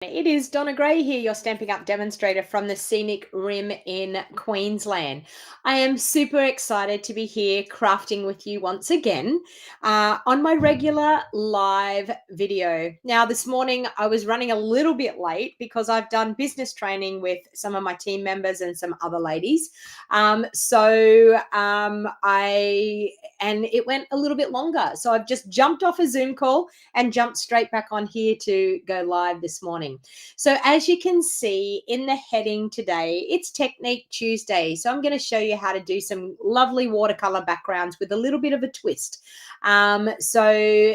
It is Donna Gray here, your Stamping Up demonstrator from the scenic rim in Queensland. I am super excited to be here crafting with you once again on my regular live video. Now, this morning I was running a little bit late because I've done business training with some of my team members and some other ladies. And it went a little bit longer. So I've just jumped off a Zoom call and jumped straight back on here to go live this morning. So as you can see in the heading today, it's Technique Tuesday. So I'm going to show you how to do some lovely watercolor backgrounds with a little bit of a twist. So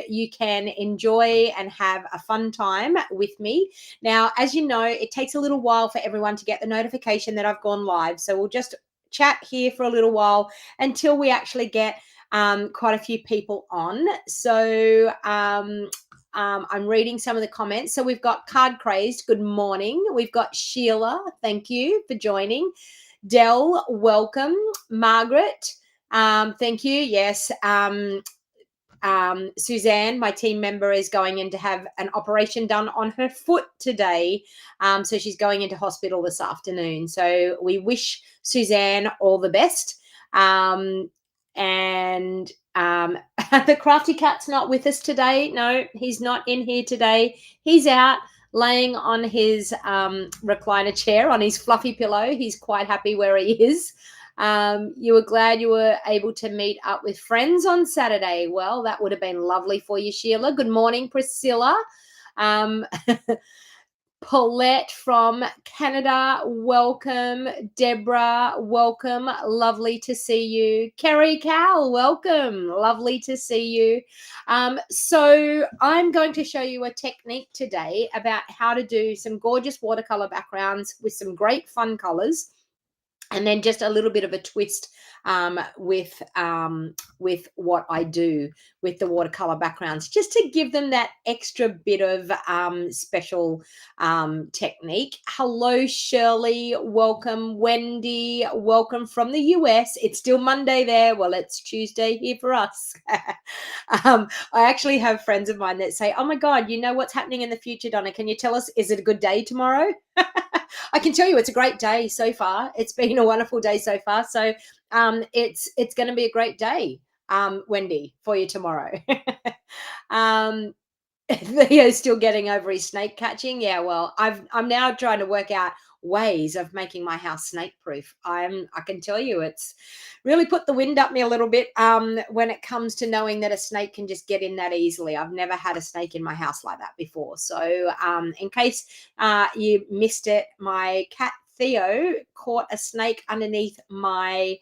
you can enjoy and have a fun time with me. Now, as you know, it takes a little while for everyone to get the notification that I've gone live. So we'll just chat here for a little while until we actually get quite a few people on. So I'm reading some of the comments. So we've got Card Crazed, good morning. We've got Sheila, thank you for joining. Dell, welcome. Margaret, thank you. Yes. Suzanne, my team member, is going in to have an operation done on her foot today. So she's going into hospital this afternoon. So we wish Suzanne all the best. The crafty cat's not with us today. No, he's not in here today. He's out laying on his recliner chair on his fluffy pillow. He's quite happy where he is. You were glad you were able to meet up with friends on Saturday. Well, that would have been lovely for you, Sheila. Good morning, Priscilla. Paulette from Canada, welcome. Deborah, welcome. Lovely to see you. Kerry Cal, welcome. Lovely to see you. So I'm going to show you a technique today about how to do some gorgeous watercolor backgrounds with some great fun colors. And then just a little bit of a twist with what I do with the watercolor backgrounds, just to give them that extra bit of special technique. Hello, Shirley. Welcome. Wendy, welcome from the US. It's still Monday there. Well, it's Tuesday here for us. I actually have friends of mine that say, oh my God, you know what's happening in the future, Donna? Can you tell us, is it a good day tomorrow? I can tell you it's a great day so far. It's been a wonderful day so far. So it's going to be a great day, Wendy, for you tomorrow. Theo's still getting over his snake catching. Yeah, well, I'm now trying to work out ways of making my house snake proof. I can tell you it's really put the wind up me a little bit when it comes to knowing that a snake can just get in that easily. I've never had a snake in my house like that before. So in case you missed it, my cat Theo caught a snake underneath my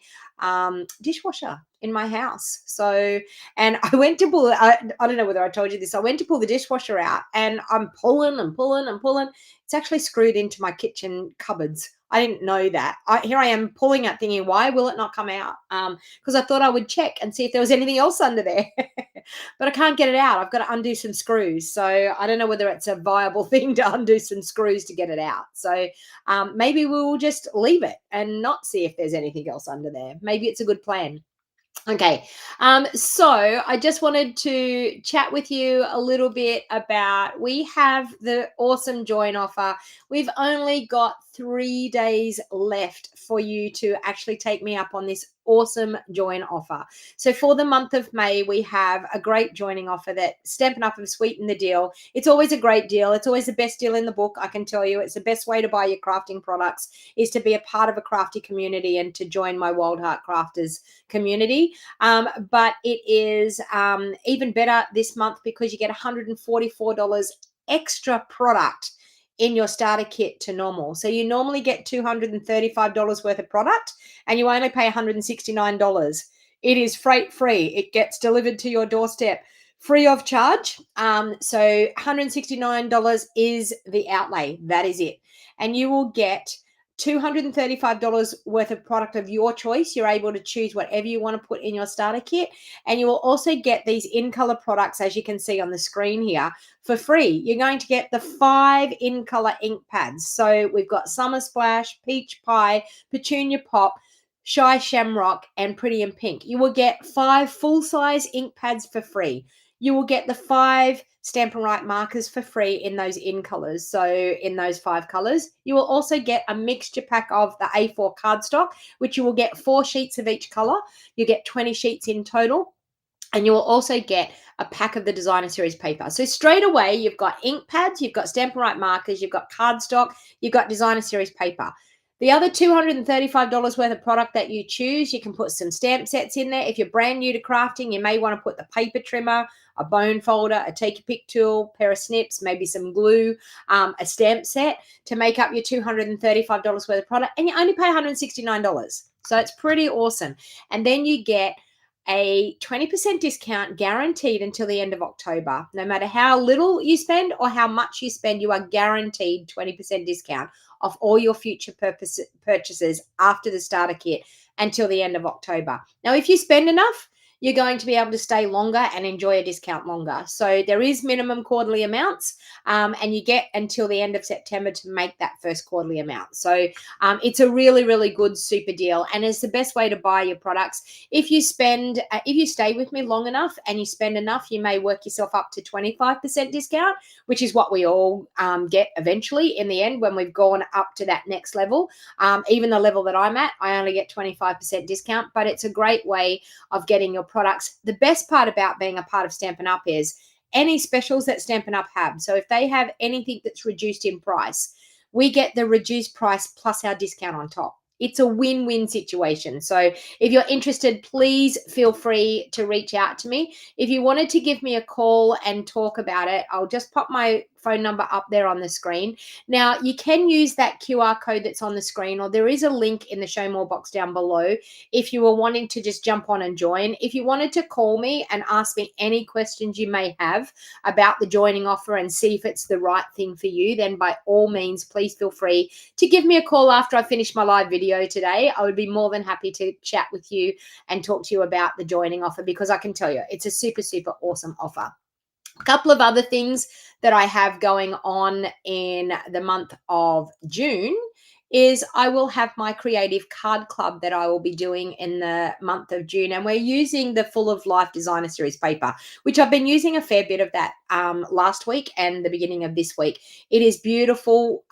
dishwasher in my house. So, and I went to pull, I don't know whether I told you this, I went to pull the dishwasher out and I'm pulling and pulling and pulling. It's actually screwed into my kitchen cupboards. I didn't know that. Here I am pulling out thinking, why will it not come out? Because I thought I would check and see if there was anything else under there. But I can't get it out. I've got to undo some screws. So I don't know whether it's a viable thing to undo some screws to get it out. So maybe we'll just leave it and not see if there's anything else under there. Maybe it's a good plan. Okay, so I just wanted to chat with you a little bit about, we have the awesome join offer. We've only got 3 days left for you to actually take me up on this awesome join offer. So for the month of May, we have a great joining offer that Stampin' Up have sweetened the deal. It's always a great deal. It's always the best deal in the book, I can tell you. It's the best way to buy your crafting products, is to be a part of a crafty community and to join my Wild Heart Crafters community. But it is even better this month because you get $144 extra product in your starter kit to normal. So you normally get $235 worth of product and you only pay $169. It is freight free. It gets delivered to your doorstep free of charge. So $169 is the outlay. That is it. And you will get $235 worth of product of your choice. You're able to choose whatever you want to put in your starter kit. And you will also get these in-color products, as you can see on the screen here, for free. You're going to get the 5 in-color ink pads. So we've got Summer Splash, Peach Pie, Petunia Pop, Shy Shamrock, and Pretty in Pink. You will get 5 full-size ink pads for free. You will get the 5 Stampin' Up markers for free in those in colors. So in those 5 colors, you will also get a mixture pack of the A4 cardstock, which you will get 4 sheets of each color. You get 20 sheets in total. And you will also get a pack of the designer series paper. So straight away, you've got ink pads, you've got Stampin' Up markers, you've got cardstock, you've got designer series paper. The other $235 worth of product that you choose, you can put some stamp sets in there. If you're brand new to crafting, you may want to put the paper trimmer, a bone folder, a take a pick tool, pair of snips, maybe some glue, a stamp set to make up your $235 worth of product. And you only pay $169. So it's pretty awesome. And then you get a 20% discount guaranteed until the end of October. No matter how little you spend or how much you spend, you are guaranteed 20% discount off all your future purchases after the starter kit until the end of October. Now, if you spend enough, you're going to be able to stay longer and enjoy a discount longer. So there is minimum quarterly amounts, and you get until the end of September to make that first quarterly amount. So it's a really, really good super deal, and it's the best way to buy your products. If you stay with me long enough and you spend enough, you may work yourself up to 25% discount, which is what we all get eventually in the end when we've gone up to that next level. Even the level that I'm at, I only get 25% discount, but it's a great way of getting your products. The best part about being a part of Stampin' Up is any specials that Stampin' Up have. So if they have anything that's reduced in price, we get the reduced price plus our discount on top. It's a win-win situation. So if you're interested, please feel free to reach out to me. If you wanted to give me a call and talk about it, I'll just pop my phone number up there on the screen. Now, you can use that QR code that's on the screen, or there is a link in the show more box down below if you were wanting to just jump on and join. If you wanted to call me and ask me any questions you may have about the joining offer and see if it's the right thing for you, then by all means, please feel free to give me a call after I finish my live video today. I would be more than happy to chat with you and talk to you about the joining offer, because I can tell you it's a super, super awesome offer. A couple of other things that I have going on in the month of June is I will have my creative card club that I will be doing in the month of June. And we're using the Full of Life Designer Series paper, which I've been using a fair bit of that last week and the beginning of this week. It is beautiful,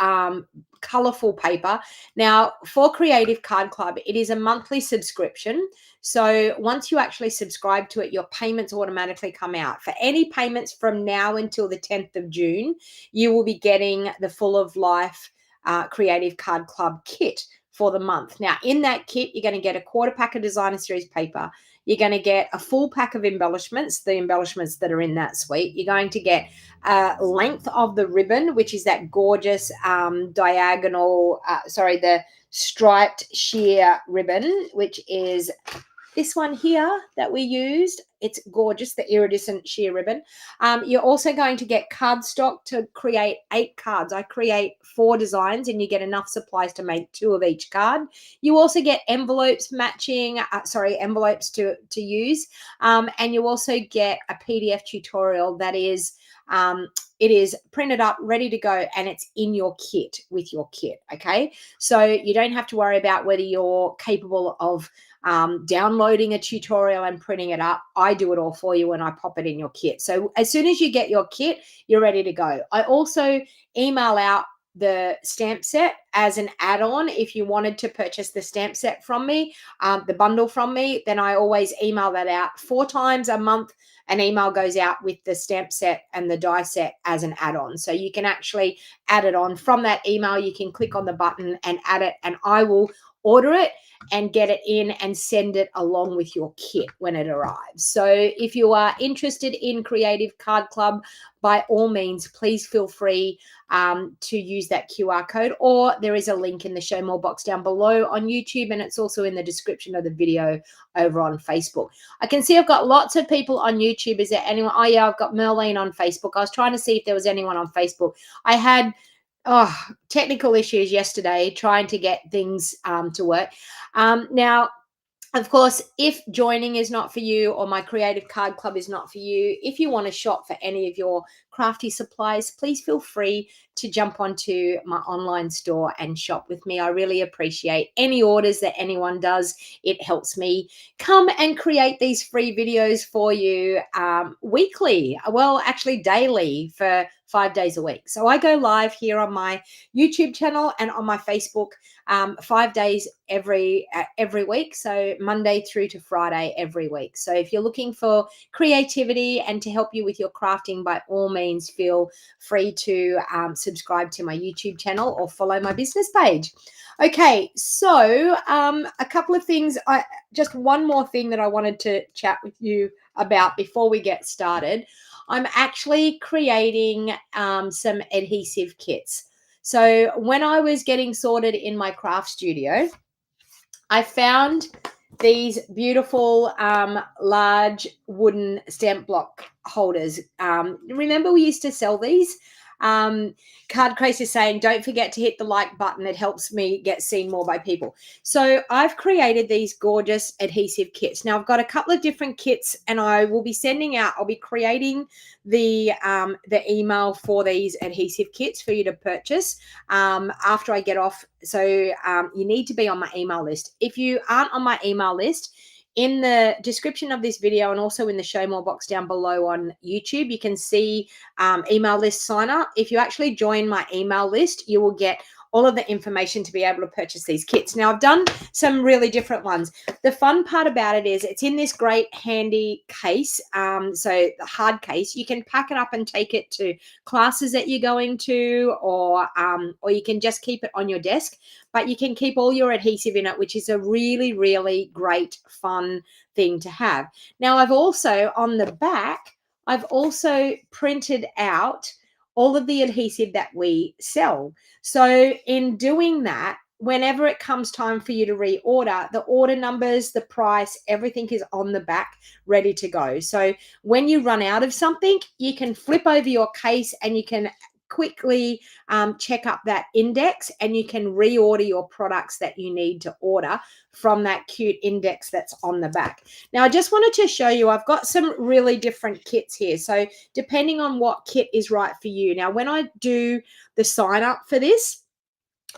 colorful paper. Now, for Creative Card Club, it is a monthly subscription. So once you actually subscribe to it, your payments automatically come out. For any payments from now until the 10th of June, you will be getting the Full of Life Creative Card Club kit for the month. Now, in that kit, you're going to get a quarter pack of designer series paper. You're going to get a full pack of embellishments, the embellishments that are in that suite. You're going to get a length of the ribbon, which is that gorgeous the striped sheer ribbon, which is this one here that we used. It's gorgeous, the iridescent sheer ribbon. You're also going to get cardstock to create 8 cards. I create 4 designs and you get enough supplies to make 2 of each card. You also get envelopes envelopes to use. And you also get a PDF tutorial that is it is printed up, ready to go, and it's in your kit with your kit, okay? So you don't have to worry about whether you're capable of downloading a tutorial and printing it up. I do it all for you and I pop it in your kit. So as soon as you get your kit, you're ready to go. I also email out the stamp set as an add-on. If you wanted to purchase the stamp set from me, the bundle from me, then I always email that out 4 times a month. An email goes out with the stamp set and the die set as an add-on. So you can actually add it on from that email. You can click on the button and add it, and I will order it and get it in and send it along with your kit when it arrives. So if you are interested in Creative Card Club, by all means, please feel free to use that QR code, or there is a link in the show more box down below on YouTube, and it's also in the description of the video over on Facebook. I can see I've got lots of people on YouTube. Is there anyone? Oh yeah, I've got Merlene on Facebook. I was trying to see if there was anyone on Facebook. I had technical issues yesterday trying to get things to work. Now, of course, if joining is not for you or my Creative Card Club is not for you, if you want to shop for any of your crafty supplies, please feel free to jump onto my online store and shop with me. I really appreciate any orders that anyone does. It helps me come and create these free videos for you weekly, well, actually daily, for 5 days a week. So I go live here on my YouTube channel and on my Facebook 5 days every week. So Monday through to Friday every week. So if you're looking for creativity and to help you with your crafting, by all means, feel free to subscribe to my YouTube channel or follow my business page. Okay, so a couple of things. Just one more thing that I wanted to chat with you about before we get started. I'm actually creating some adhesive kits. So when I was getting sorted in my craft studio, I found these beautiful large wooden stamp block holders. Remember we used to sell these? Card Craze is saying, don't forget to hit the like button. It helps me get seen more by people. So I've created these gorgeous adhesive kits. Now I've got a couple of different kits and I will be sending out, I'll be creating the email for these adhesive kits for you to purchase after I get off. So you need to be on my email list. If you aren't on my email list, in the description of this video and also in the show more box down below on YouTube, you can see email list sign up. If you actually join my email list, you will get all of the information to be able to purchase these kits. Now, I've done some really different ones. The fun part about it is it's in this great handy case. So the hard case, you can pack it up and take it to classes that you're going to, or you can just keep it on your desk, but you can keep all your adhesive in it, which is a really, really great, fun thing to have. Now, I've also, on the back, I've also printed out all of the adhesive that we sell. So in doing that, whenever it comes time for you to reorder, the order numbers, the price, everything is on the back ready to go. So when you run out of something, you can flip over your case and you can quickly check up that index and you can reorder your products that you need to order from that cute index that's on the back. Now, I just wanted to show you, I've got some really different kits here. So depending on what kit is right for you. Now, when I do the sign up for this,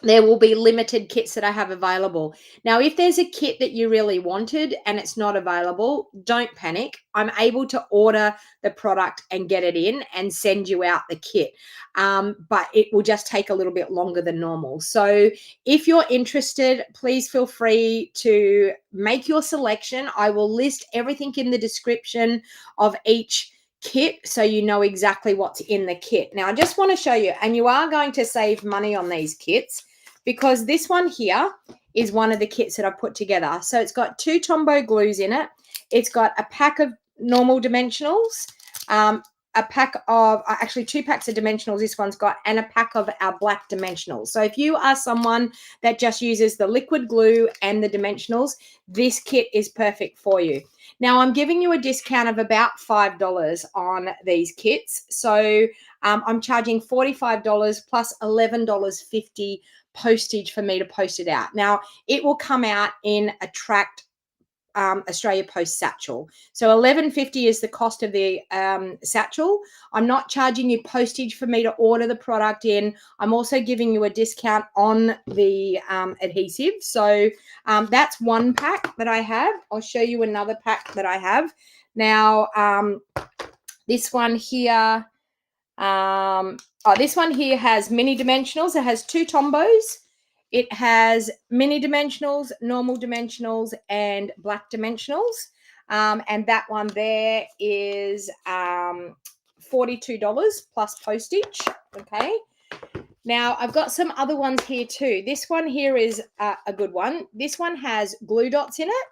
there will be limited kits that I have available. Now, if there's a kit that you really wanted and it's not available, don't panic. I'm able to order the product and get it in and send you out the kit. But it will just take a little bit longer than normal. So if you're interested, please feel free to make your selection. I will list everything in the description of each kit so you know exactly what's in the kit. Now, I just want to show you, and you are going to save money on these kits because this one here is one of the kits that I put together. So it's got 2 Tombow glues in it. It's got a pack of normal dimensionals, a pack of, actually 2 packs of dimensionals this one's got, and a pack of our black dimensionals. So if you are someone that just uses the liquid glue and the dimensionals, this kit is perfect for you. Now, I'm giving you a discount of about $5 on these kits. So I'm charging $45 plus $11.50 postage for me to post it out. Now, it will come out in a tracked Australia Post satchel. So $11.50 is the cost of the satchel. I'm not charging you postage for me to order the product in. I'm also giving you a discount on the adhesive. So that's one pack that I have. I'll show you another pack that I have. Now, this one here, this one here has mini dimensionals. It has 2 Tombows. It has mini dimensionals, normal dimensionals, and black dimensionals. And that one there is $42 plus postage. Okay. Now, I've got some other ones here too. This one here is a good one. This one has glue dots in it.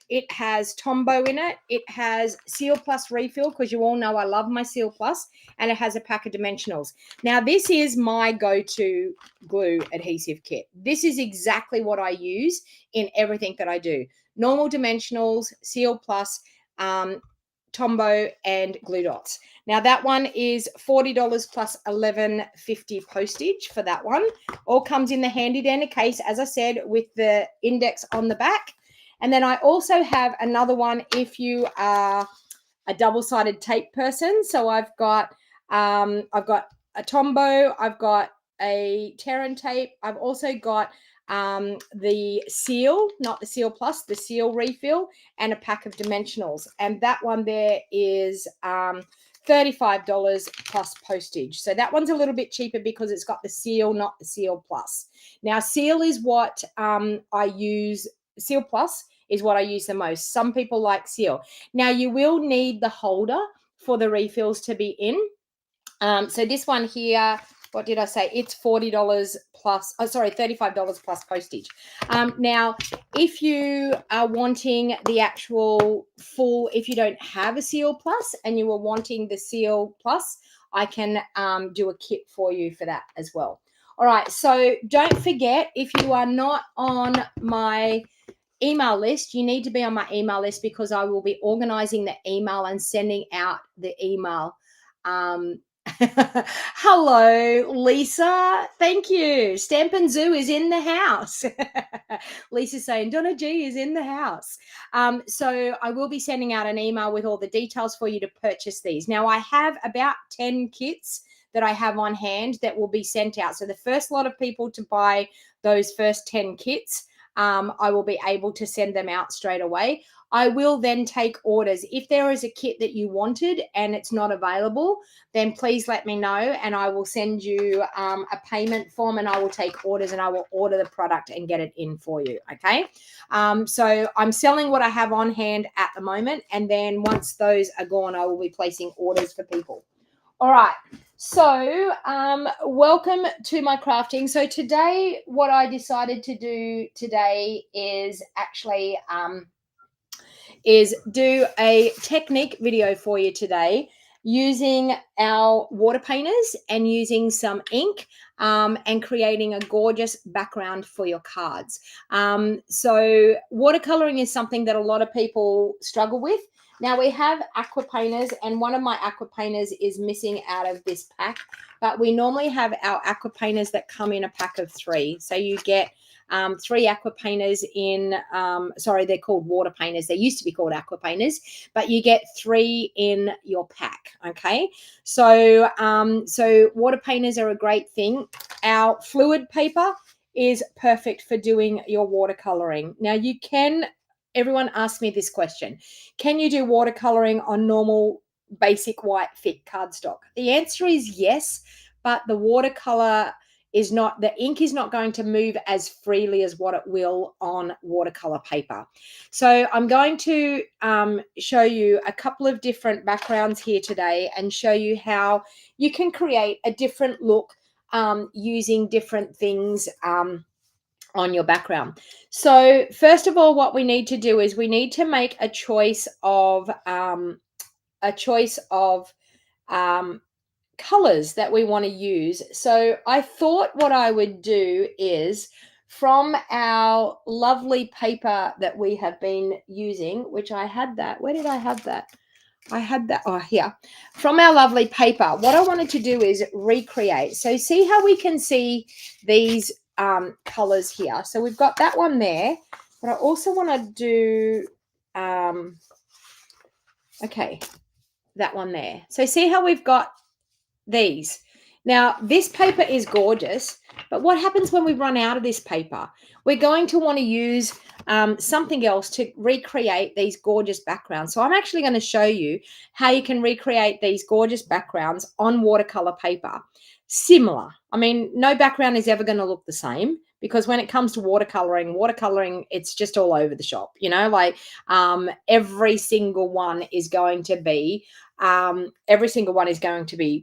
It has Tombow in it. It has Seal Plus refill, because you all know I love my Seal Plus, and it has a pack of dimensionals. Now, this is my go-to glue adhesive kit. This is exactly what I use in everything that I do. Normal dimensionals, Seal Plus, Tombow, and glue dots. Now, that one is $40 plus $11.50 postage for that one. All comes in the handy dandy case, as I said, with the index on the back. And then I also have another one if you are a double-sided tape person. So I've got a Tombow, I've got a tear and tape. I've also got the seal, not the seal plus, the seal refill, and a pack of dimensionals. And that one there is $35 plus postage. So that one's a little bit cheaper because it's got the seal, not the seal plus. Now, seal is what I use. Seal plus is what I use the most. Some people like seal. Now, you will need the holder for the refills to be in. So this one here, what did I say? It's $40 plus, oh, sorry, $35 plus postage. Now, if you are wanting the actual full, if you don't have a seal plus and you are wanting the seal plus, I can do a kit for you for that as well. All right, so don't forget, if you are not on my email list, you need to be on my email list because I will be organizing the email and sending out the email. Hello, Lisa. Thank you. Stampin' Zoo is in the house. Lisa's saying DonnaG is in the house. So I will be sending out an email with all the details for you to purchase these. Now, I have about 10 kits that I have on hand that will be sent out. So the first lot of people to buy those first 10 kits, I will be able to send them out straight away. I will then take orders. If there is a kit that you wanted and it's not available, then please let me know and I will send you a payment form and I will take orders and I will order the product and get it in for you, okay? So I'm selling what I have on hand at the moment, and then once those are gone, I will be placing orders for people. All right, so welcome to my crafting. So today, what I decided to do today is actually do a technique video for you today using our water painters and using some ink and creating a gorgeous background for your cards. So watercoloring is something that a lot of people struggle with. Now we have aqua painters, and one of my aqua painters is missing out of this pack, but we normally have our aqua painters that come in a pack of 3. So you get 3 aqua painters in, sorry, they're called water painters. They used to be called aqua painters, but you get 3 in your pack, okay? So, so water painters are a great thing. Our fluid paper is perfect for doing your watercoloring. Now you can, everyone asks me this question, can you do watercoloring on normal basic white thick cardstock? The answer is yes, but the watercolor is not, the ink is not going to move as freely as what it will on watercolor paper. So I'm going to show you a couple of different backgrounds here today and show you how you can create a different look using different things on your background. So first of all, what we need to do is we need to make a choice of colors that we want to use. So I thought what I would do is, from our lovely paper that we have been using, which I had that, where did I have that? I had that, oh, here. From our lovely paper, what I wanted to do is recreate. So see how we can see these colors here. So we've got that one there, but I also want to do, okay, that one there. So see how we've got these. Now, this paper is gorgeous, but what happens when we run out of this paper? We're going to want to use something else to recreate these gorgeous backgrounds. So I'm actually going to show you how you can recreate these gorgeous backgrounds on watercolor paper. Similar. I mean, no background is ever going to look the same, because when it comes to watercoloring, it's just all over the shop, you know, like every single one is going to be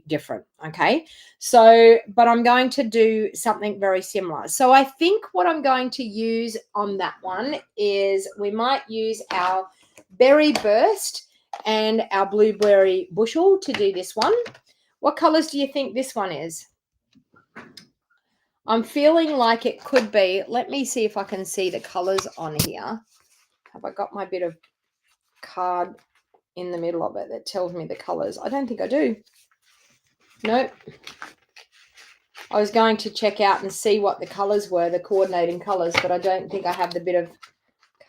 different. Okay. So, but I'm going to do something very similar. So I think what I'm going to use on that one is we might use our berry burst and our blueberry bushel to do this one. What colors do you think this one is? I'm feeling like it could be, let me see if I can see the colors on here. Have I got my bit of card in the middle of it that tells me the colors? I don't think I do. Nope. I was going to check out and see what the colors were, the coordinating colors, but I don't think I have the bit of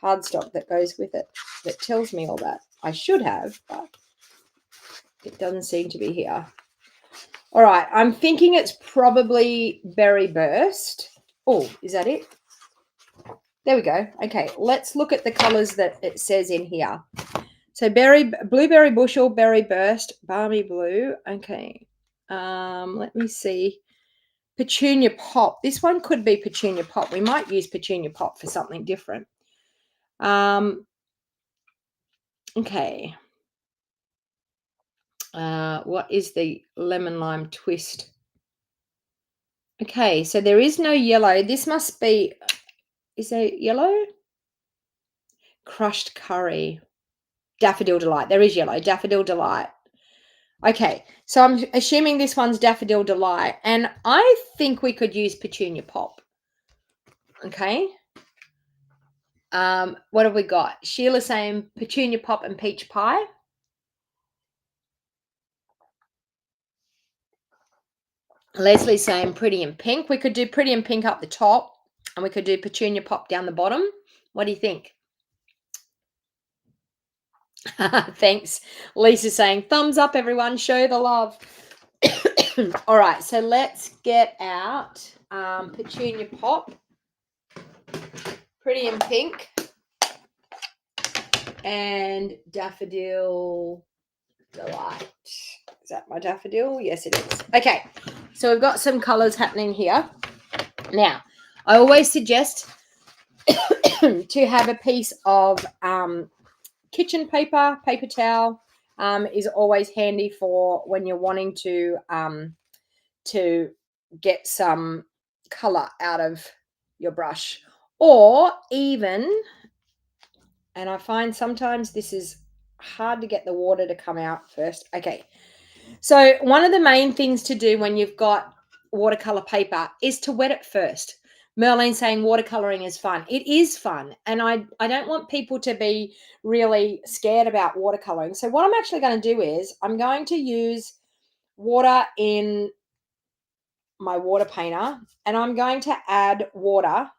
cardstock that goes with it that tells me all that. I should have, but it doesn't seem to be here. All right, I'm thinking it's probably Berry Burst. Oh, is that it? There we go. Okay, let's look at the colors that it says in here. So blueberry bushel, berry burst, balmy blue. Okay. Let me see. Petunia pop. This one could be petunia pop. We might use petunia pop for something different. Okay. What is the lemon lime twist? Okay, so there is no yellow. This must be, is there yellow? Crushed curry. Daffodil Delight. There is yellow. Daffodil Delight. Okay, so I'm assuming this one's Daffodil Delight, and I think we could use Petunia Pop. Okay. What have we got? Sheila saying Petunia Pop and Peach Pie. Leslie saying Pretty in Pink. We could do Pretty in Pink up the top, and we could do Petunia Pop down the bottom. What do you think? Thanks. Lisa saying thumbs up, everyone. Show the love. All right, so let's get out Petunia Pop, Pretty in Pink, and Daffodil Delight. Is that my daffodil? Yes, it is. Okay, so we've got some colors happening here. Now, I always suggest to have a piece of kitchen paper, paper towel is always handy for when you're wanting to get some color out of your brush, or even, and I find sometimes this is hard to get the water to come out first. Okay, so one of the main things to do when you've got watercolor paper is to wet it first. Merlin saying watercoloring is fun. It is fun, and I don't want people to be really scared about watercoloring. So what I'm actually going to do is I'm going to use water in my water painter, and I'm going to add water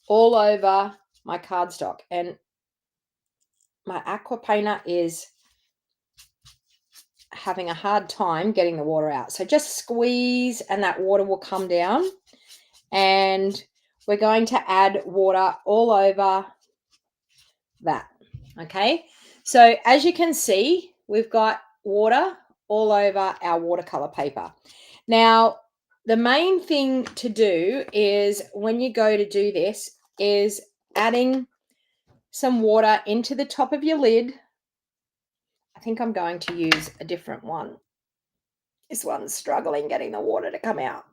all over my cardstock, and my aqua painter is having a hard time getting the water out. So just squeeze and that water will come down, and we're going to add water all over that. Okay, so as you can see, we've got water all over our watercolor paper. Now, the main thing to do is when you go to do this is adding some water into the top of your lid. I think I'm going to use a different one. This one's struggling getting the water to come out.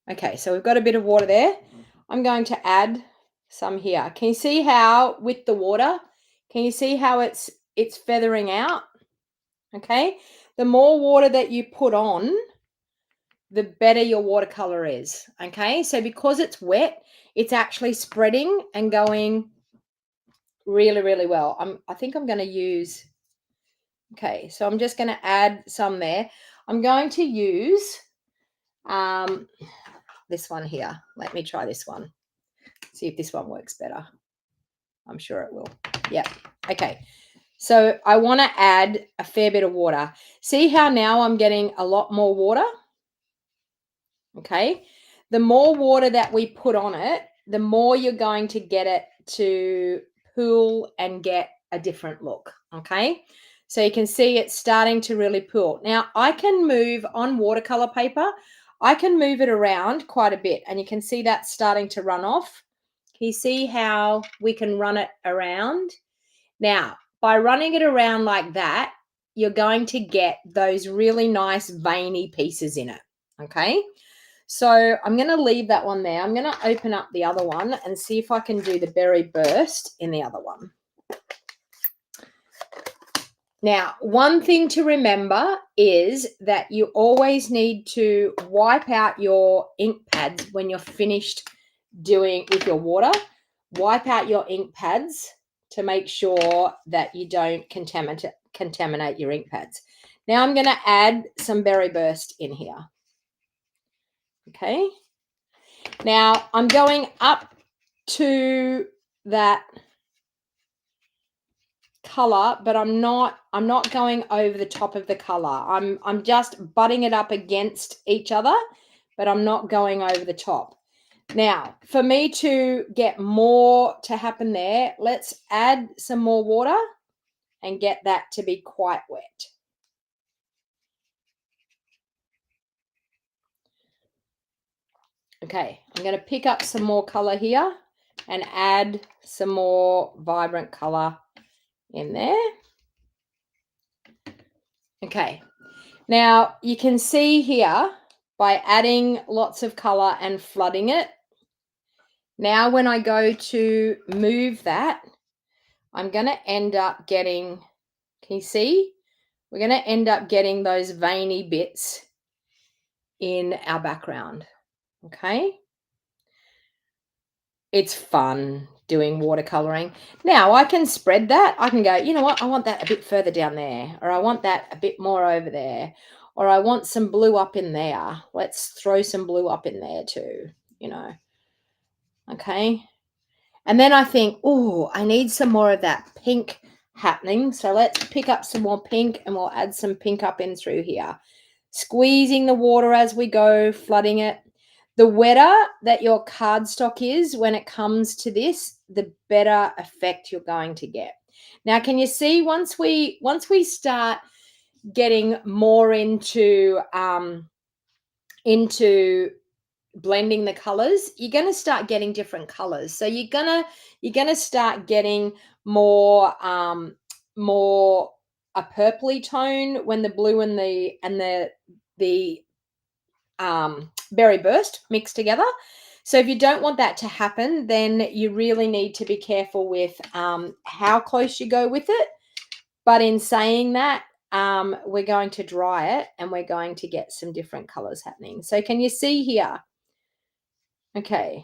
Okay, so we've got a bit of water there. I'm going to add some here. Can you see how with the water, can you see how it's feathering out? Okay, the more water that you put on, the better your watercolor is. Okay, so because it's wet, it's actually spreading and going really, really well. I think I'm going to use, okay, so I'm just going to add some there. I'm going to use this one here. Let me try this one. See if this one works better. I'm sure it will. Yeah. Okay. So I want to add a fair bit of water. See how now I'm getting a lot more water? Okay. The more water that we put on it, the more you're going to get it to pool and get a different look. Okay. So you can see it's starting to really pool. Now I can move on watercolor paper. I can move it around quite a bit, and you can see that's starting to run off. Can you see how we can run it around? Now, by running it around like that, you're going to get those really nice veiny pieces in it. Okay. So I'm going to leave that one there. I'm going to open up the other one and see if I can do the berry burst in the other one. Now, one thing to remember is that you always need to wipe out your ink pads when you're finished doing with your water. Wipe out your ink pads to make sure that you don't contaminate your ink pads. Now I'm going to add some berry burst in here. Okay. Now I'm going up to that color, but I'm not going over the top of the color. I'm just butting it up against each other, but I'm not going over the top. Now, for me to get more to happen there, let's add some more water and get that to be quite wet. Okay, I'm going to pick up some more color here and add some more vibrant color in there. Okay, now you can see here by adding lots of color and flooding it. Now when I go to move that, I'm going to end up getting, can you see? We're going to end up getting those veiny bits in our background. Okay. It's fun doing watercoloring. Now I can spread that. I can go, you know what? I want that a bit further down there, or I want that a bit more over there, or I want some blue up in there. Let's throw some blue up in there too, you know. Okay. And then I think, oh, I need some more of that pink happening. So let's pick up some more pink and we'll add some pink up in through here. Squeezing the water as we go, flooding it. The wetter that your cardstock is when it comes to this, the better effect you're going to get. Now, can you see once we start getting more into blending the colors, you're going to start getting different colors. So you're going to start getting more more a purpley tone when the blue and the berry burst mixed together. So if you don't want that to happen, then you really need to be careful with how close you go with it. But in saying that, we're going to dry it and we're going to get some different colors happening. So can you see here? Okay.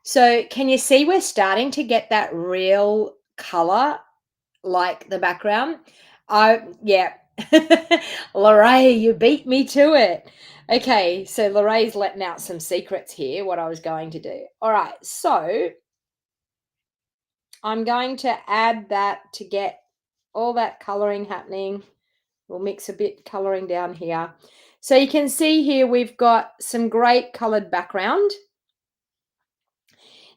So can you see we're starting to get that real color like the background? Yeah. Lorraine, you beat me to it. Okay, so Lorraine's letting out some secrets here, what I was going to do. All right, so I'm going to add that to get all that coloring happening. We'll mix a bit coloring down here. So you can see here we've got some great colored background.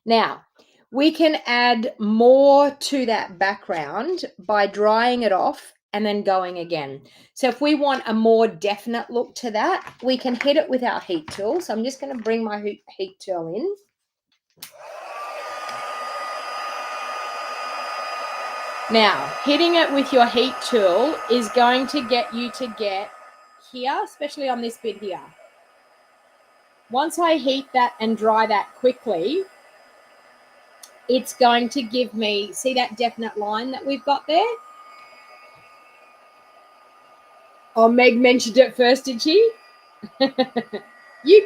Now, we can add more to that background by drying it off and then going again. So if we want a more definite look to that, we can hit it with our heat tool. So I'm just going to bring my heat tool in. Now, hitting it with your heat tool is going to get you to get here, especially on this bit here. Once I heat that and dry that quickly, it's going to give me, see that definite line that we've got there? Oh, Meg mentioned it first, did she? You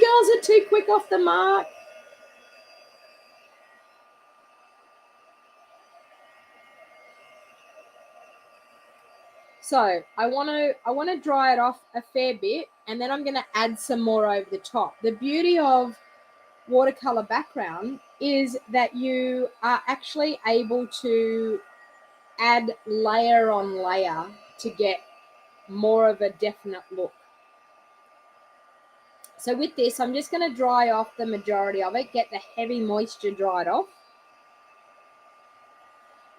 girls are too quick off the mark. So I want to dry it off a fair bit, and then I'm going to add some more over the top. The beauty of watercolor background is that you are actually able to add layer on layer to get more of a definite look. So with this, I'm just going to dry off the majority of it, get the heavy moisture dried off.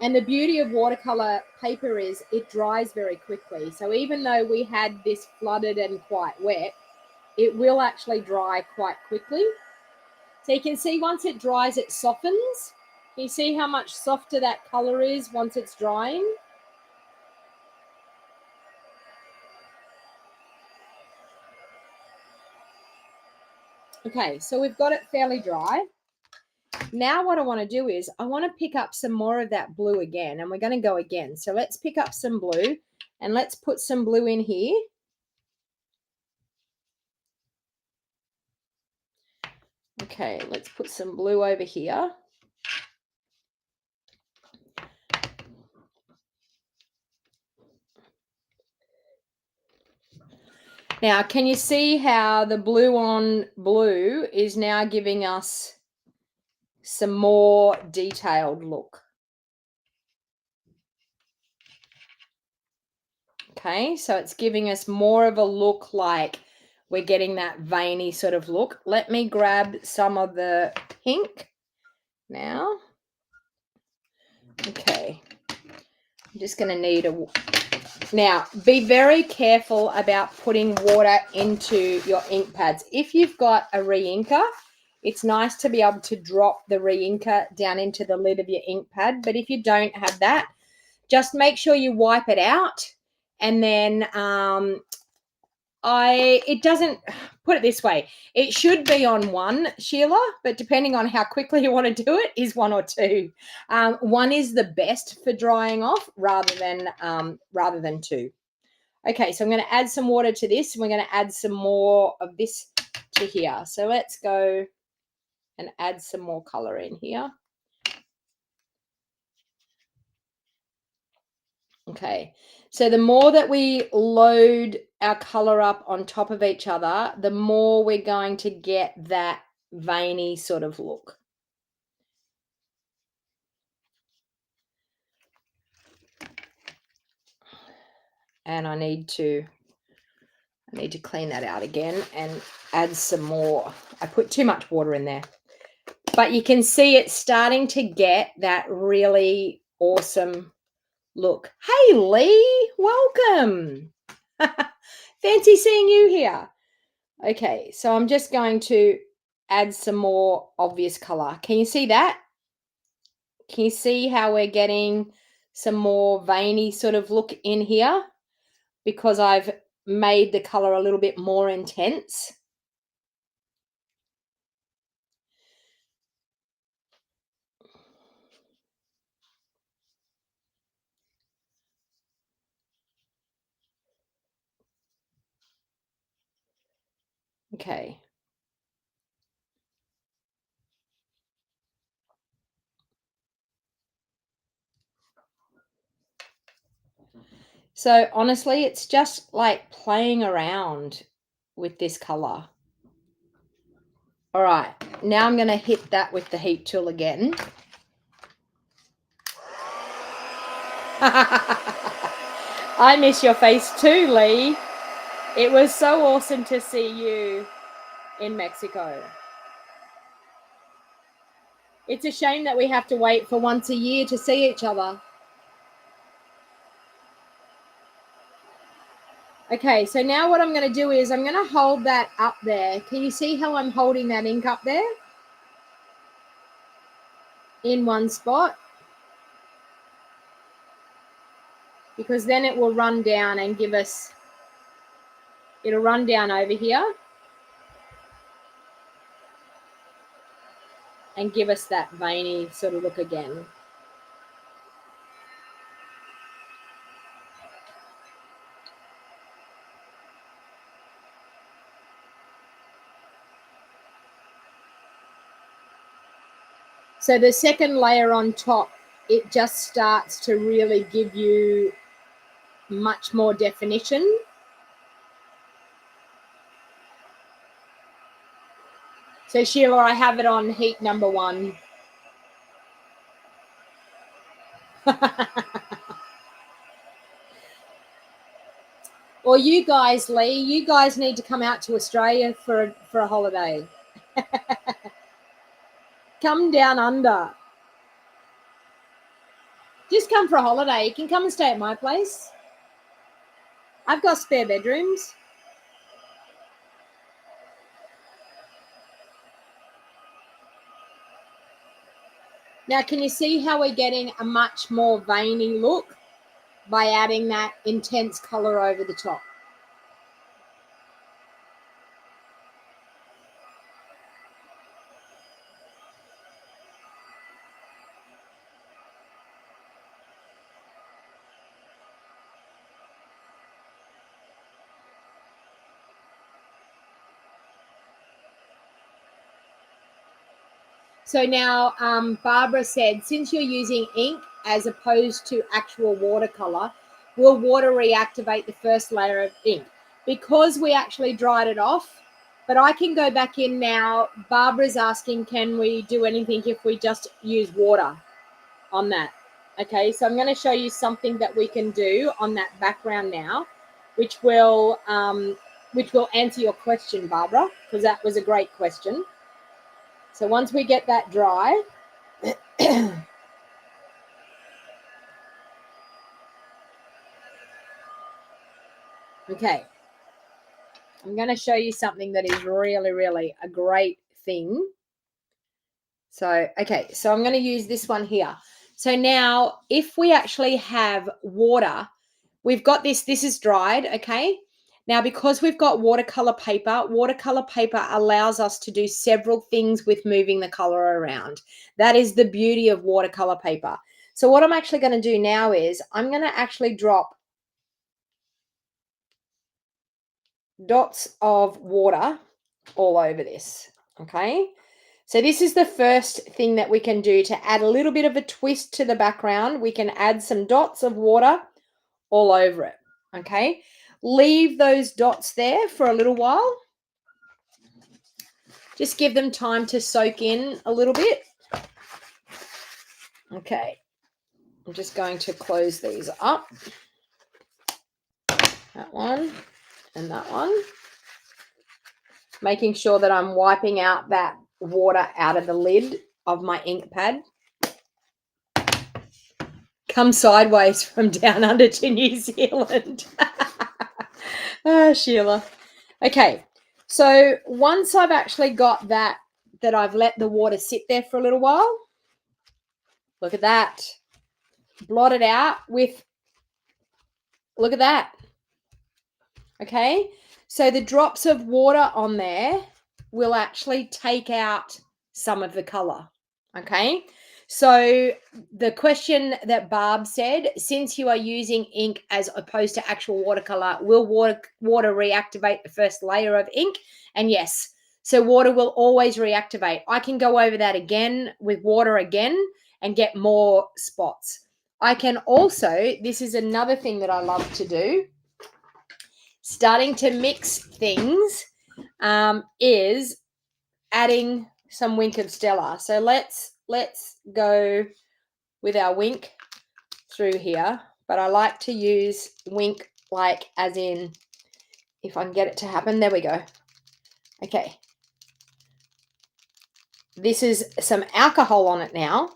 And the beauty of watercolor paper is it dries very quickly. So even though we had this flooded and quite wet, it will actually dry quite quickly. So you can see once it dries, it softens. Can you see how much softer that color is once it's drying? Okay, so we've got it fairly dry. Now what I want to do is I want to pick up some more of that blue again, and we're going to go again. So let's pick up some blue and let's put some blue in here. Okay, let's put some blue over here. Now, can you see how the blue on blue is now giving us some more detailed look? Okay, so it's giving us more of a look like we're getting that veiny sort of look. Let me grab some of the pink now. Okay, I'm just going to need a... Now, be very careful about putting water into your ink pads. If you've got a re-inker, it's nice to be able to drop the re-inker down into the lid of your ink pad. But if you don't have that, just make sure you wipe it out. And then it doesn't, put it this way, it should be on one, Sheila, but depending on how quickly you want to do it is one or two. One is the best for drying off rather than two. Okay, so I'm going to add some water to this, and we're going to add some more of this to here. So let's go and add some more color in here. Okay, so the more that we load our color up on top of each other, the more we're going to get that veiny sort of look. And I need to clean that out again and add some more. I put too much water in there. But you can see it's starting to get that really awesome look. Hey, Lee, welcome. Fancy seeing you here. Okay, so I'm just going to add some more obvious color. Can you see that? Can you see how we're getting some more veiny sort of look in here? Because I've made the color a little bit more intense. Okay. So honestly, it's just like playing around with this color. All right, now I'm going to hit that with the heat tool again. I miss your face too, Lee. It was so awesome to see you in Mexico. It's a shame that we have to wait for once a year to see each other. Okay, so now what I'm going to do is I'm going to hold that up there. Can you see how I'm holding that ink up there? In one spot. Because then it will run down and give us, it'll run down over here and give us that veiny sort of look again. So the second layer on top, it just starts to really give you much more definition. So Sheila, I have it on heat number 1. Or you guys, Lee, you guys need to come out to Australia for a holiday. Come down under. Just come for a holiday. You can come and stay at my place. I've got spare bedrooms. Now, can you see how we're getting a much more veiny look by adding that intense color over the top? So now Barbara said, since you're using ink as opposed to actual watercolor, will water reactivate the first layer of ink? Because we actually dried it off, but I can go back in now. Barbara's asking, can we do anything if we just use water on that? Okay, so I'm going to show you something that we can do on that background now, which will answer your question, Barbara, because that was a great question. So once we get that dry, okay, I'm going to show you something that is really, really a great thing. So, okay, so I'm going to use this one here. So now if we actually have water, we've got this is dried, okay? Now, because we've got watercolor paper allows us to do several things with moving the color around. That is the beauty of watercolor paper. So what I'm actually going to do now is I'm going to actually drop dots of water all over this, okay? So this is the first thing that we can do to add a little bit of a twist to the background. We can add some dots of water all over it, okay? Leave those dots there for a little while. Just give them time to soak in a little bit. Okay, I'm just going to close these up. That one and that one. Making sure that I'm wiping out that water out of the lid of my ink pad. Come sideways from down under to New Zealand. Ah, Sheila. Okay, so once I've actually got that I've let the water sit there for a little while, look at that. Blot it out with, look at that. Okay, so the drops of water on there will actually take out some of the color. Okay, so the question that Barb said, since you are using ink as opposed to actual watercolor, will water reactivate the first layer of ink? And yes, so water will always reactivate. I can go over that again with water again and get more spots. I can also, this is another thing that I love to do, starting to mix things, is adding some Wink of Stella. So let's go with our Wink through here, but I like to use Wink like as in, if I can get it to happen, there we go. Okay, this is some alcohol on it now,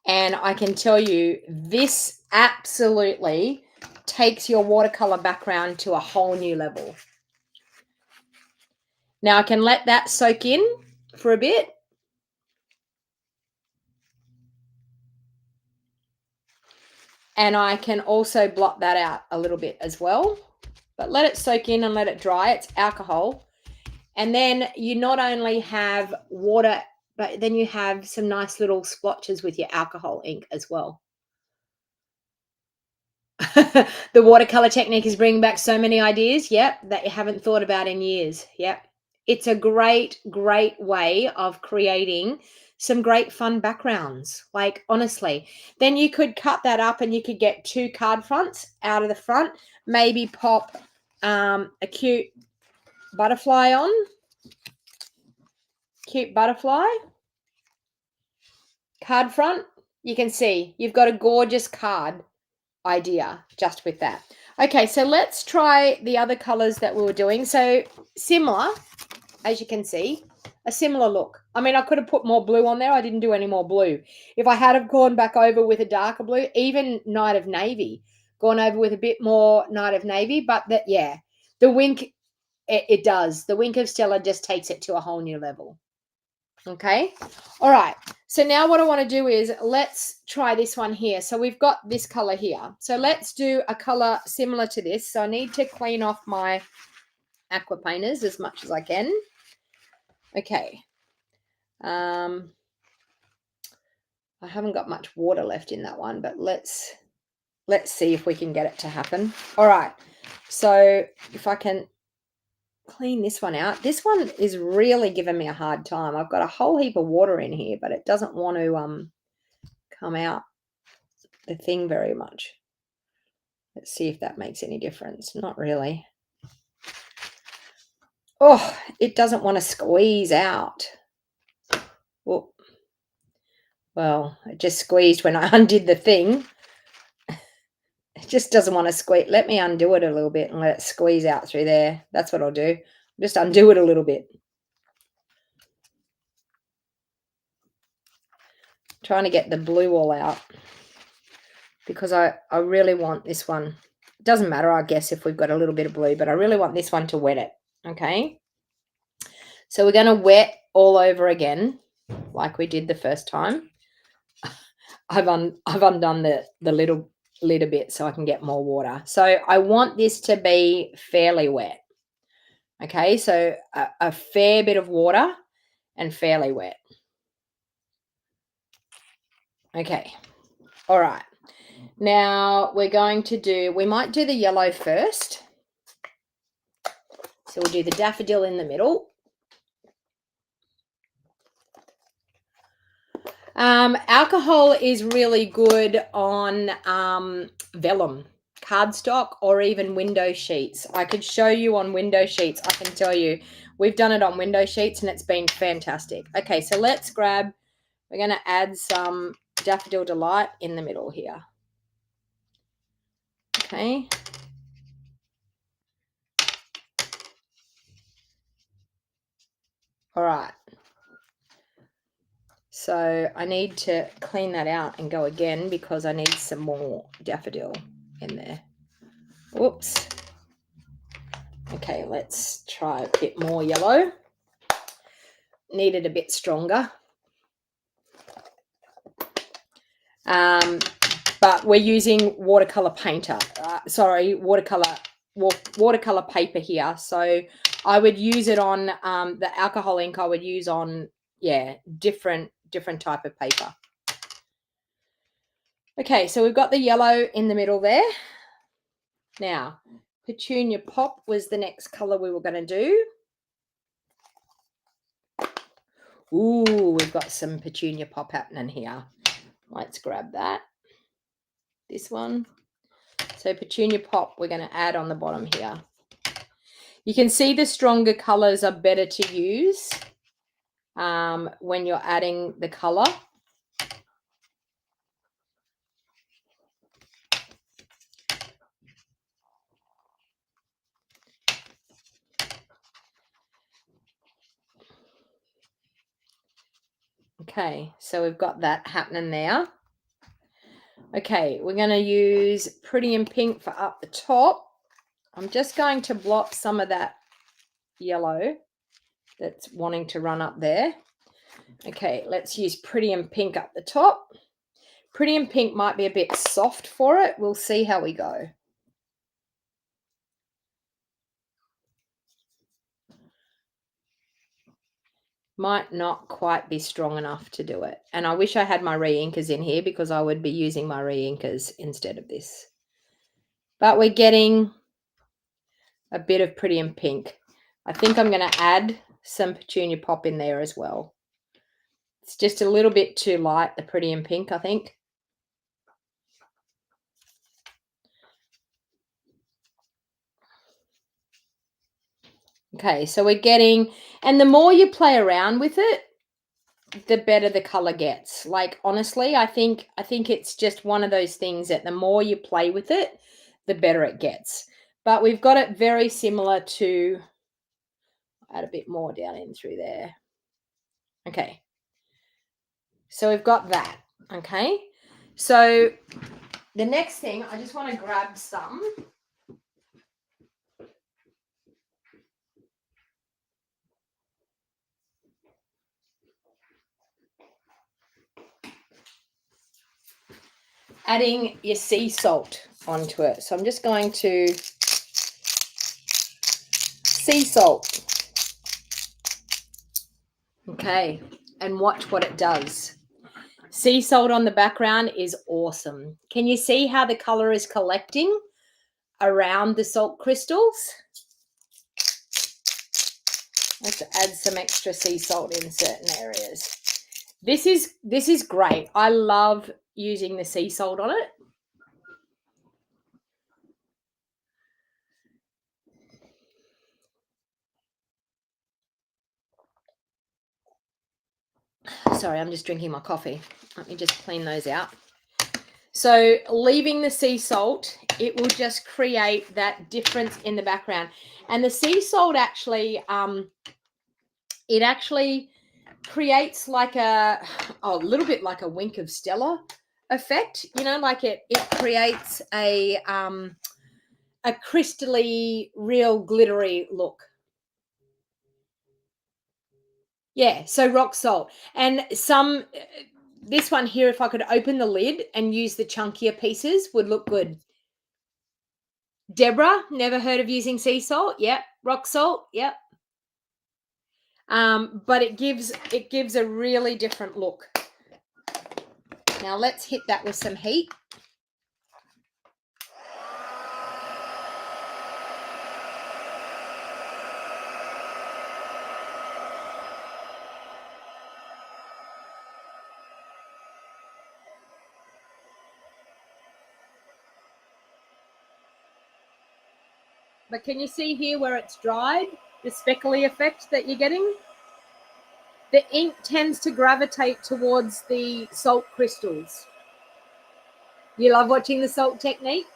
and I can tell you this absolutely takes your watercolor background to a whole new level. Now I can let that soak in for a bit. And I can also blot that out a little bit as well. But let it soak in and let it dry. It's alcohol. And then you not only have water, but then you have some nice little splotches with your alcohol ink as well. The watercolor technique is bringing back so many ideas, yep, that you haven't thought about in years. Yep. It's a great, great way of creating some great fun backgrounds. Like, honestly, then you could cut that up and you could get 2 card fronts out of the front, maybe pop a cute butterfly on. Cute butterfly. Card front. You can see you've got a gorgeous card idea just with that. Okay, so let's try the other colors that we were doing. So similar, as you can see, a similar look. I mean, I could have put more blue on there. I didn't do any more blue. If I had have gone back over with a darker blue, even Night of Navy, gone over with a bit more Night of Navy, but that, yeah, the Wink, it does. The Wink of Stella just takes it to a whole new level. Okay. All right. So now what I want to do is let's try this one here. So we've got this color here. So let's do a color similar to this. So I need to clean off my aqua painters as much as I can. Okay. I haven't got much water left in that one, but let's see if we can get it to happen. All right. So if I can clean this one out. This one is really giving me a hard time. I've got a whole heap of water in here, but it doesn't want to come out the thing very much. Let's see if that makes any difference. Not really. Oh, it doesn't want to squeeze out. Well, Well, it just squeezed when I undid the thing. It just doesn't want to squeeze. Let me undo it a little bit and let it squeeze out through there. That's what I'll do. Just undo it a little bit. Trying to get the blue all out because I really want this one. It doesn't matter, I guess, if we've got a little bit of blue, but I really want this one to wet it. Okay. So we're going to wet all over again like we did the first time. I've undone the little lid a bit so I can get more water. So I want this to be fairly wet. Okay, so a fair bit of water and fairly wet. Okay, all right. Now we're going to do, we might do the yellow first. So we'll do the daffodil in the middle. Alcohol is really good on vellum, cardstock, or even window sheets. I could show you on window sheets. I can tell you, we've done it on window sheets and it's been fantastic. Okay, so let's grab, we're going to add some Daffodil Delight in the middle here. Okay. All right. So I need to clean that out and go again because I need some more daffodil in there. Whoops. Okay, let's try a bit more yellow. Needed a bit stronger. But we're using watercolor painter. Watercolor paper here. So I would use it on the alcohol ink. I would use on different type of paper. Okay, so we've got the yellow in the middle there. Now, Petunia Pop was the next color we were going to do. Ooh, we've got some Petunia Pop happening here. Let's grab that. This one. So Petunia Pop we're going to add on the bottom here. You can see the stronger colors are better to use when you're adding the color. Okay, so we've got that happening there. Okay, we're going to use Pretty in Pink for up the top. I'm just going to blot some of that yellow that's wanting to run up there. Okay, let's use Pretty in Pink up the top. Pretty in Pink might be a bit soft for it. We'll see how we go. Might not quite be strong enough to do it. And I wish I had my re-inkers in here because I would be using my re-inkers instead of this. But we're getting a bit of Pretty in Pink. I think I'm going to add some Petunia Pop in there as well. It's just a little bit too light, the Pretty in Pink, I think. Okay, so we're getting, and the more you play around with it, the better the color gets. Like, honestly, I think it's just one of those things that the more you play with it, the better it gets. But we've got it very similar to, add a bit more down in through there. Okay. So we've got that. Okay. So the next thing, I just want to grab some. Adding your sea salt onto it. So I'm just going to sea salt. Okay, and watch what it does. Sea salt on the background is awesome. Can you see how the color is collecting around the salt crystals? Let's add some extra sea salt in certain areas. This is great. I love using the sea salt on it. So Sorry, I'm just drinking my coffee. Let me just clean those out. So leaving the sea salt, it will just create that difference in the background. And the sea salt actually, it actually creates like a little bit like a wink of Stella effect, you know, like it creates a crystally, real glittery look. Yeah, so rock salt. And some, this one here, if I could open the lid and use the chunkier pieces, would look good. Deborah, never heard of using sea salt? Yep. Rock salt? Yep. But it gives a really different look. Now let's hit that with some heat. But can you see here where it's dried? The speckly effect that you're getting? The ink tends to gravitate towards the salt crystals. You love watching the salt technique?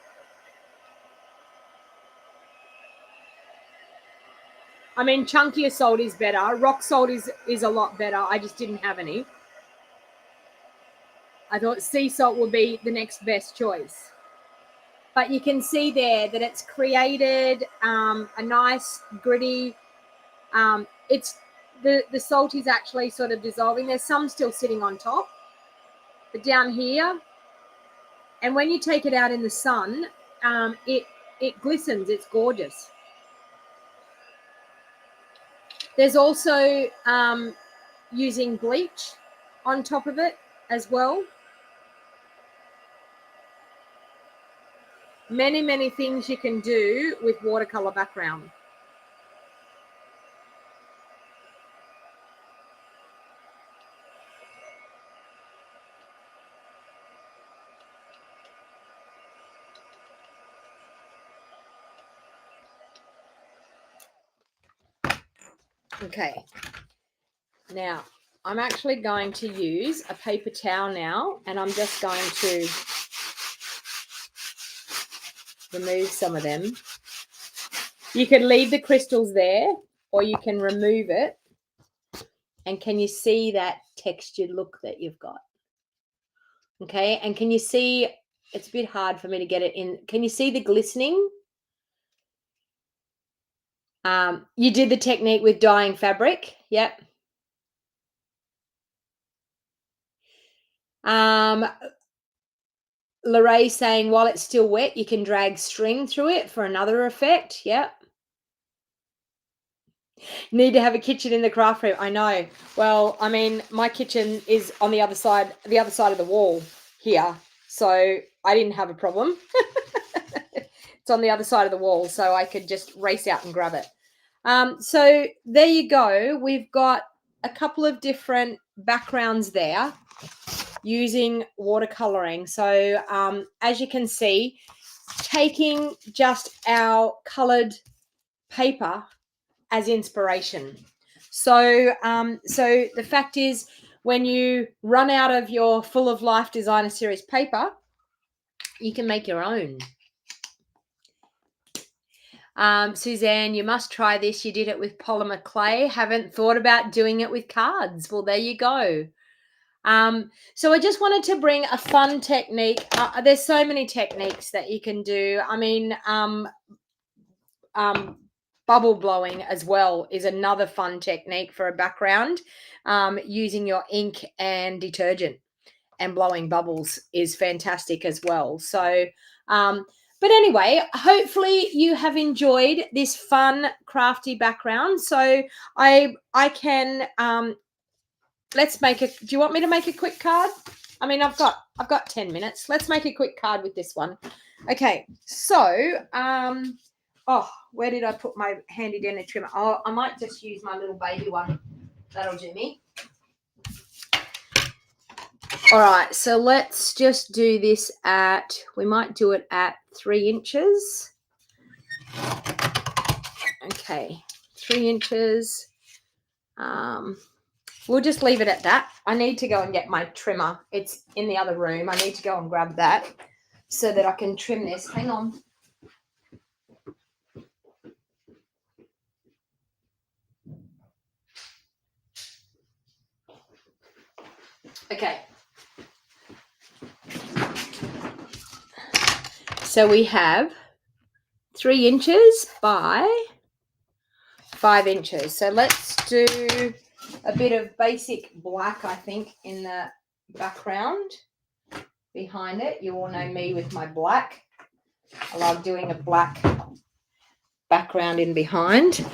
I mean, chunkier salt is better. Rock salt is a lot better. I just didn't have any. I thought sea salt would be the next best choice. But you can see there that it's created a nice gritty, it's the salt is actually sort of dissolving. There's some still sitting on top, but down here, and when you take it out in the sun, it glistens. It's gorgeous. There's also using bleach on top of it as well. Many, many things you can do with watercolor background. Okay, now I'm actually going to use a paper towel now, and I'm just going to remove some of them. You can leave the crystals there, or you can remove it. And can you see that textured look that you've got? Okay, and can you see, it's a bit hard for me to get it in. Can you see the glistening? You did the technique with dyeing fabric. Yep. Lorraine saying while it's still wet, you can drag string through it for another effect. Yep. Need to have a kitchen in the craft room. I know. Well, I mean, my kitchen is on the other side of the wall here. So I didn't have a problem. It's on the other side of the wall, so I could just race out and grab it. So there you go. We've got a couple of different backgrounds there using watercoloring. So as you can see, taking just our colored paper as inspiration. So so the fact is, when you run out of your Full of Life Designer Series paper, you can make your own. Suzanne, you must try this. You did it with polymer clay. Haven't thought about doing it with cards. Well, there you go. So I just wanted to bring a fun technique. There's so many techniques that you can do. I mean, bubble blowing as well is another fun technique for a background. Using your ink and detergent and blowing bubbles is fantastic as well. So, but anyway, hopefully you have enjoyed this fun, crafty background. So I can, let's make it. Do you want me to make a quick card? I mean, I've got 10 minutes. Let's make a quick card with this one. Okay. So, oh, where did I put my handy dandy trimmer? Oh, I might just use my little baby one. That'll do me. All right, so let's just do this we might do it at 3 inches. Okay, 3 inches. we'll just leave it at that. I need to go and get my trimmer. It's in the other room. I need to go and grab that so that I can trim this. Hang on. Okay. So we have 3 inches by 5 inches. So let's do a bit of basic black, I think, in the background behind it. You all know me with my black. I love doing a black background in behind.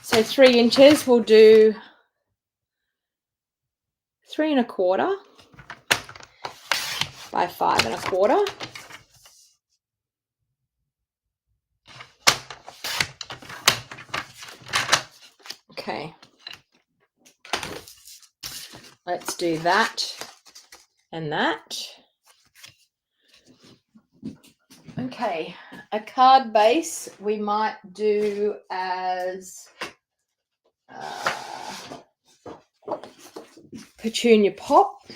So 3 inches, we'll do 3 1/4 by 5 1/4. Okay. Let's do that and that. Okay, a card base we might do as Petunia Pop.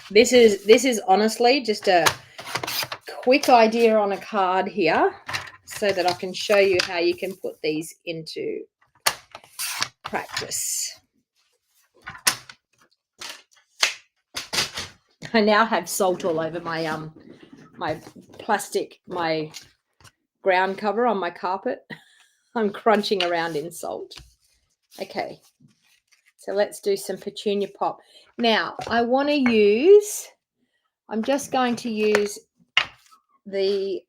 This is honestly just a quick idea on a card here so that I can show you how you can put these into practice. I now have salt all over my my plastic, my ground cover on my carpet. I'm crunching around in salt. Okay, so let's do some Petunia Pop. Now, I'm just going to use the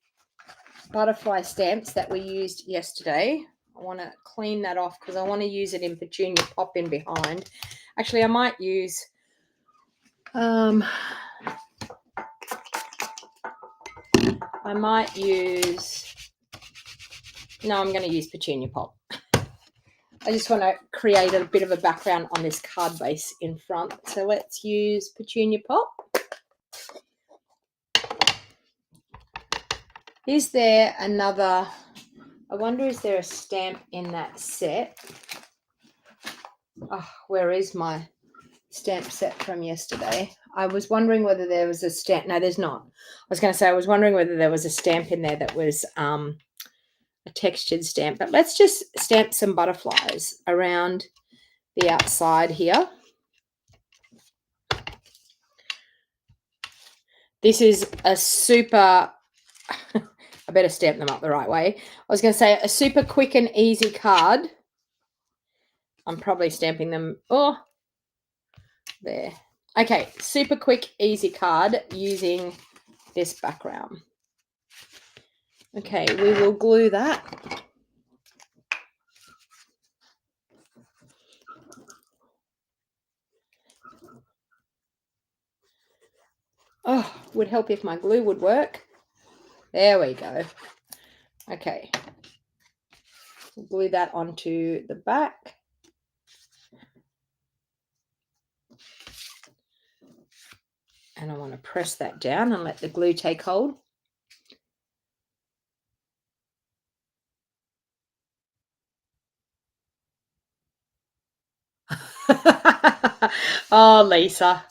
butterfly stamps that we used yesterday. I want to clean that off because I want to use it in Petunia Pop in behind. Actually, I might use I'm going to use Petunia Pop. I just want to create a bit of a background on this card base in front. So let's use Petunia Pop. Is there another, I wonder, is there a stamp in that set? Oh, where is my stamp set from yesterday? I was wondering whether there was a stamp. No, there's not. I was going to say I was wondering whether there was a stamp in there that was a textured stamp. But let's just stamp some butterflies around the outside here. This is a super... I better stamp them up the right way. I was going to say a super quick and easy card. I'm probably stamping them. Oh, there. Okay, super quick, easy card using this background. Okay, we will glue that. Oh, would help if my glue would work. There we go. Okay. We'll glue that onto the back. And I want to press that down and let the glue take hold. Oh, Lisa.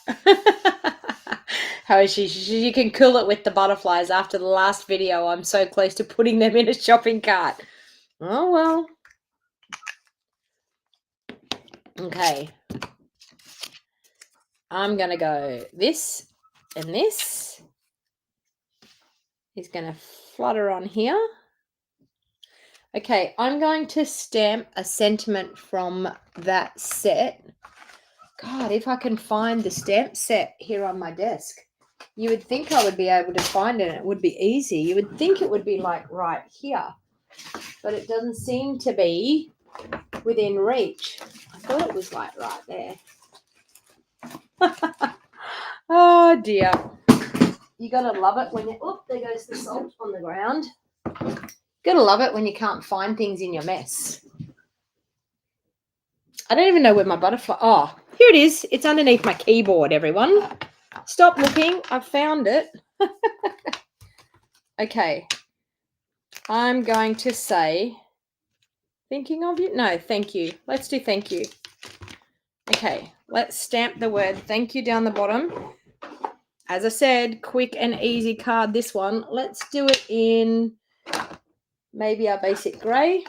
How is she? She can cool it with the butterflies after the last video. I'm so close to putting them in a shopping cart. Oh, well. Okay. I'm going to go this and this is going to flutter on here. Okay, I'm going to stamp a sentiment from that set. God, if I can find the stamp set here on my desk. You would think I would be able to find it and it would be easy. You would think it would be like right here, but it doesn't seem to be within reach. I thought it was like right there. Oh dear. You gotta love it when you, oh, there goes the salt on the ground. Gotta love it when you can't find things in your mess. I don't even know where my butterfly, oh, here it is. It's underneath my keyboard, everyone. Stop looking. I've found it. Okay. I'm going to say Thinking of you? No, thank you. Let's do thank you. Okay, let's stamp the word thank you down the bottom. As I said, quick and easy card, this one. Let's do it in maybe our basic grey.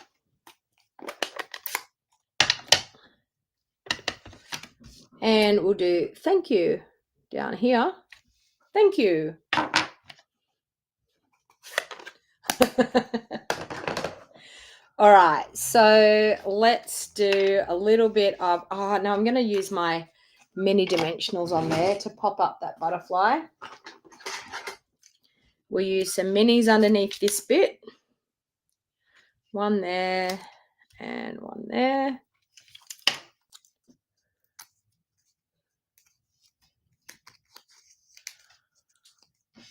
And we'll do thank you down here. Thank you. All right, so let's do a little bit of, oh, no, I'm going to use my mini dimensionals on there to pop up that butterfly. We'll use some minis underneath this bit. One there and one there.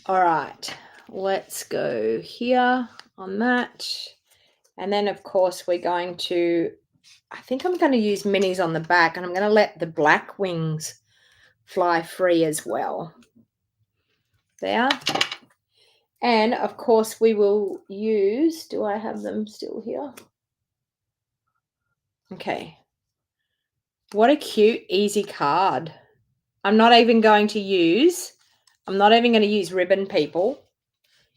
All right, let's go here on that. And then, of course, we're going to, I think I'm going to use minis on the back, and I'm going to let the black wings fly free as well. There. And, of course, we will use, do I have them still here? Okay. What a cute, easy card. I'm not even going to use ribbon, people.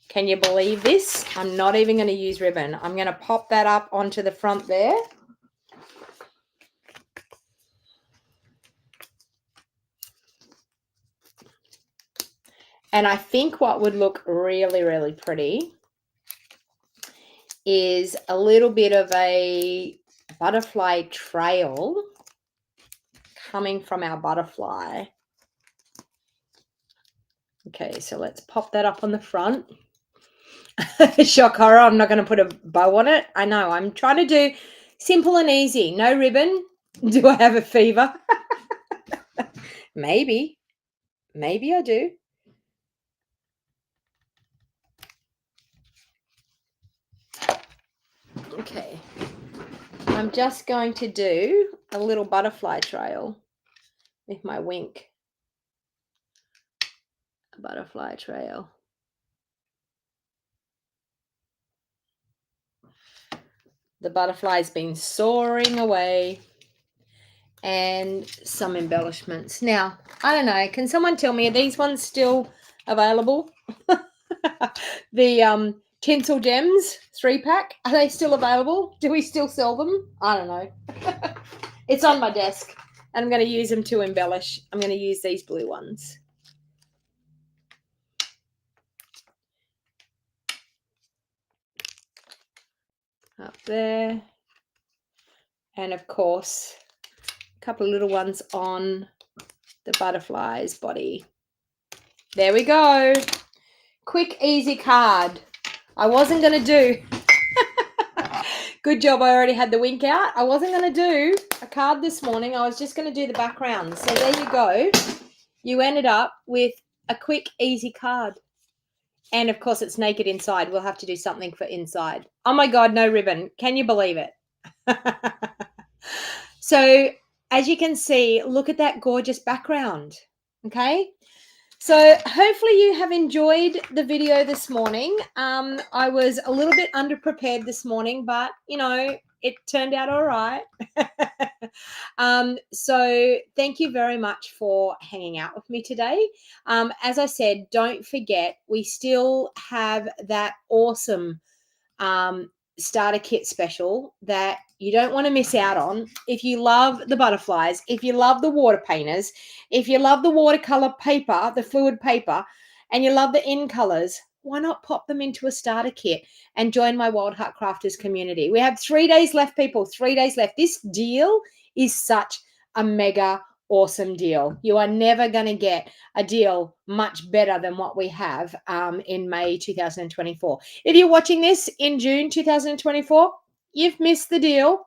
Can you believe this? I'm not even going to use ribbon. I'm going to pop that up onto the front there. And I think what would look really, really pretty is a little bit of a butterfly trail coming from our butterfly. Okay, so let's pop that up on the front. Shock horror, I'm not going to put a bow on it. I know, I'm trying to do simple and easy. No ribbon. Do I have a fever? Maybe I do. Okay, I'm just going to do a little butterfly trail with my wink. A butterfly trail. The butterfly's been soaring away, and some embellishments. Now, I don't know, can someone tell me, are these ones still available? The Tinsel Gems 3-pack, are they still available? Do we still sell them? I don't know. It's on my desk, and I'm going to use them to embellish. I'm going to use these blue ones. Up there. And of course, a couple of little ones on the butterfly's body. There we go. Quick, easy card. I wasn't going to do... Good job, I already had the wink out. I wasn't going to do a card this morning. I was just going to do the background. So there you go. You ended up with a quick, easy card. And, of course, it's naked inside. We'll have to do something for inside. Oh, my God, no ribbon. Can you believe it? So, as you can see, look at that gorgeous background. Okay? So hopefully you have enjoyed the video this morning. I was a little bit underprepared this morning, but, you know, it turned out all right. So thank you very much for hanging out with me today. As I said, don't forget, we still have that awesome starter kit special that you don't want to miss out on. If you love the butterflies, if you love the water painters, if you love the watercolor paper, the fluid paper, and you love the in colors, why not pop them into a starter kit and join my Wild Heart Crafters community? We have 3 days left, people, 3 days left. This deal is such a mega awesome deal. You are never going to get a deal much better than what we have in May 2024. If you're watching this in June 2024, you've missed the deal.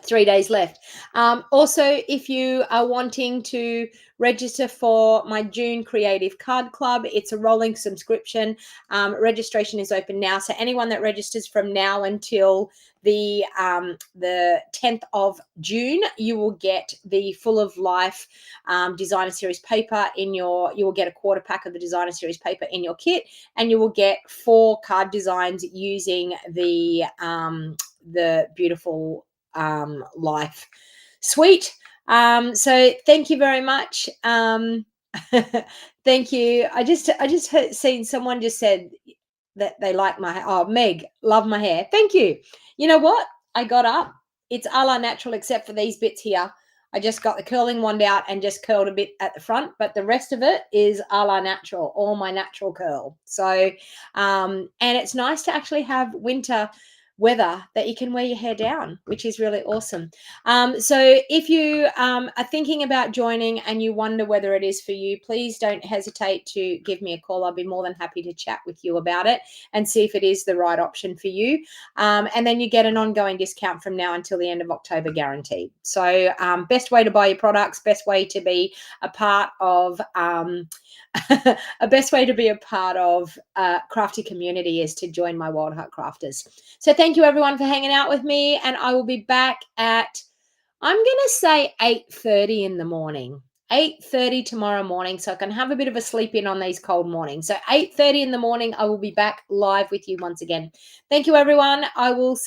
3 days left. Also, if you are wanting to register for my June Creative Card Club, it's a rolling subscription. Registration is open now. So anyone that registers from now until the 10th of June, you will get the Full of Life Designer Series paper in your, you will get a quarter pack of the Designer Series paper in your kit, and you will get 4 card designs using the beautiful life suite. So thank you very much. Thank you. I just seen someone just said that they like my hair. Oh, Meg, love my hair. Thank you. You know what? I got up. It's a la natural except for these bits here. I just got the curling wand out and just curled a bit at the front, but the rest of it is a la natural, all my natural curl. So, and it's nice to actually have winter weather that you can wear your hair down, which is really awesome. So if you are thinking about joining and you wonder whether it is for you, please don't hesitate to give me a call. I'll be more than happy to chat with you about it and see if it is the right option for you. And then you get an ongoing discount from now until the end of October, guaranteed. So best way to buy your products, best way to be a part of a best way to be a part of crafty community is to join my Wild Heart Crafters. So thank you everyone for hanging out with me, and I will be back at, I'm going to say 8:30 in the morning. 8:30 tomorrow morning, so I can have a bit of a sleep in on these cold mornings. So 8:30 in the morning, I will be back live with you once again. Thank you, everyone. I will see